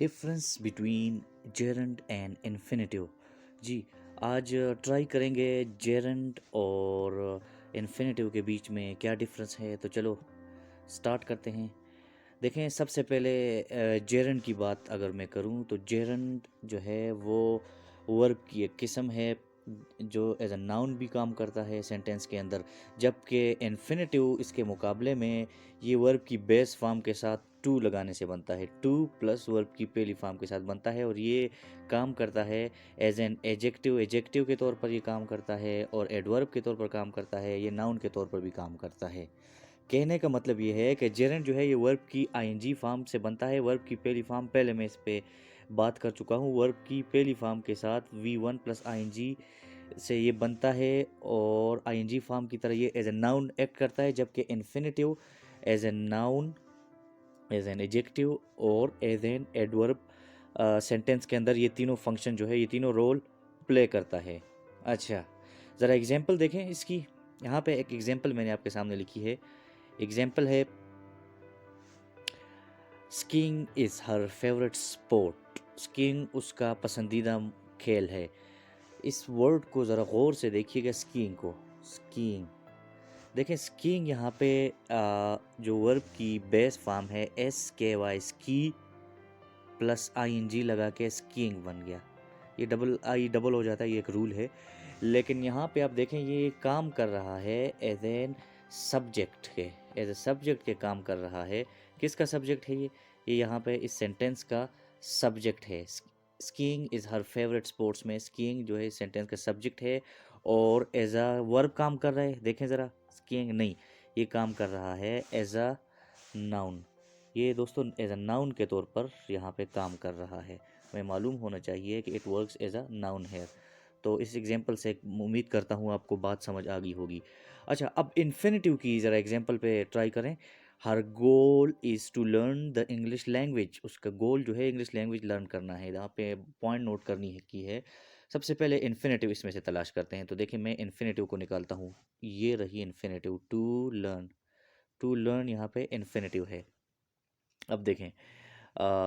Difference between gerund and infinitive. जी, आज try करेंगे जेरंड और इन्फिनेटिव के बीच में क्या डिफरेंस है। तो चलो स्टार्ट करते हैं। देखें, सबसे पहले जेरंड की बात अगर मैं करूं तो जेरंड जो है वो वर्ब की एक किस्म है जो एज अ नाउन भी काम करता है सेंटेंस के अंदर, जबकि इन्फिनेटिव इसके मुकाबले में ये वर्ब की बेस फॉर्म के साथ टू लगाने से बनता है। टू प्लस वर्ब की पहली फॉर्म के साथ बनता है और ये काम करता है एज एन एजेक्टिव। एजेक्टिव के तौर पर ये काम करता है और एडवर्ब के तौर पर काम करता है। ये नाउन के तौर पर भी काम करता है। कहने का मतलब ये है कि जेरेंट जो है ये वर्ब की आईएनजी फॉर्म से बनता है। वर्ब की पहली फॉर्म पहले मैं इस पे बात कर चुका हूँ। वर्ब की पहली फॉर्म के साथ V1 प्लस आईएनजी से ये बनता है और आईएनजी फॉर्म की तरह ये एज ए नाउन एक्ट करता है, जबकि infinitive as a noun, as an adjective और एज एन एडवर्ब सेंटेंस के अंदर ये तीनों फंक्शन जो है, ये तीनों रोल प्ले करता है। अच्छा, ज़रा एग्जांपल देखें इसकी। यहाँ पे एक एग्जांपल मैंने आपके सामने लिखी है। एग्जाम्पल है, skiing is her favourite sport. Skiing उसका पसंदीदा खेल है। इस वर्ड को ज़रा गौर से देखिएगा, स्कीइंग को। स्कीइंग, देखें स्कीइंग यहाँ पे जो वर्ब की बेस फॉर्म है SKY, स्की प्लस ING लगा के स्कीइंग बन गया। ये डबल आई डबल हो जाता है, ये एक रूल है। लेकिन यहाँ पे आप देखें ये काम कर रहा है एज एन सब्जेक्ट के, एज ए सब्जेक्ट के काम कर रहा है। किसका सब्जेक्ट है ये यहाँ पे इस सेंटेंस का सब्जेक्ट है। Skiing is her favourite sports में स्कीइंग जो है इस सेंटेंस का सब्जेक्ट है और एज अ वर्ब काम कर रहा है। देखें ज़रा, स्कीइंग नहीं, ये काम कर रहा है एज अ नाउन। ये दोस्तों एज अ नाउन के तौर पर यहाँ पे काम कर रहा है। हमें मालूम होना चाहिए कि it works as a noun है। तो इस एग्जांपल से उम्मीद करता हूँ आपको बात समझ आ गई होगी। अच्छा, अब इन्फिनेटिव की ज़रा एग्जांपल पे ट्राई करें। Her goal is to learn the English language. उसका गोल जो है इंग्लिश लैंग्वेज लर्न करना है। यहाँ पे पॉइंट नोट करनी है की है। सबसे पहले इन्फिनेटिव इसमें से तलाश करते हैं। तो देखिए मैं इन्फिनेटिव को निकालता हूँ। ये रही infinitive, to learn. To learn यहाँ पे इन्फिनेटिव है। अब देखें,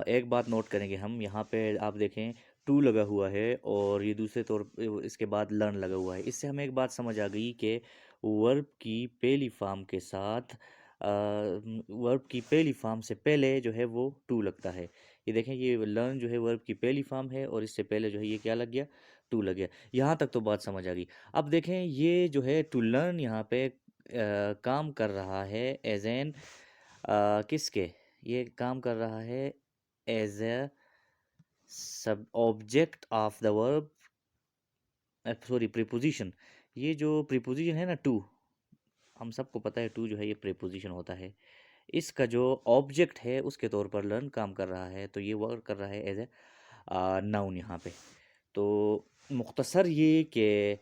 एक बात नोट करेंगे हम, यहाँ पे आप देखें टू लगा हुआ है और ये दूसरे तौर इसके बाद लर्न लगा हुआ है। इससे हमें एक बात समझ आ गई कि वर्ब की पहली फॉर्म के साथ वर्ब की पहली फॉर्म से पहले जो है वो टू लगता है। ये देखें, ये लर्न जो है वर्ब की पहली फॉर्म है और इससे पहले जो है ये क्या लग गया, टू लग गया। यहाँ तक तो बात समझ आ गई। अब देखें ये जो है टू लर्न यहाँ पे काम कर रहा है एज एन किसके, ये काम कर रहा है एज ए सब object of the verb, sorry preposition. ये जो प्रीपोजिशन है ना टू, हम सबको पता है टू जो है ये प्रीपोजिशन होता है। इसका जो ऑब्जेक्ट है उसके तौर पर लर्न काम कर रहा है, तो ये वर्क कर रहा है एज ए नाउन यहाँ पे। तो मुख्तसर ये कि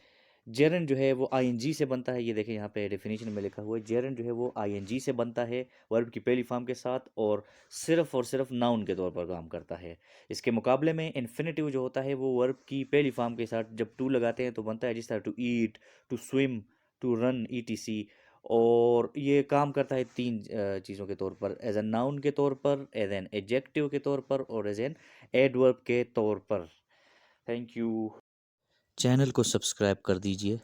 जेरन जो है वो आईएनजी से बनता है। ये देखें यहाँ पे डेफिनेशन में लिखा हुआ है, जेरन जो है वो आईएनजी से बनता है वर्ब की पहली फॉर्म के साथ और सिर्फ नाउन के तौर पर काम करता है। इसके मुकाबले में इन्फिनेटिव जो होता है वो वर्ब की पहली फॉर्म के साथ जब टू लगाते हैं तो बनता है, जिस तरह to eat, to swim, to run, ETC। और ये काम करता है तीन चीज़ों के तौर पर, एज एन नाउन के तौर पर, एज एन एडजेक्टिव के तौर पर और एज एन एडवर्ब के तौर पर। Thank you. चैनल को सब्सक्राइब कर दीजिए।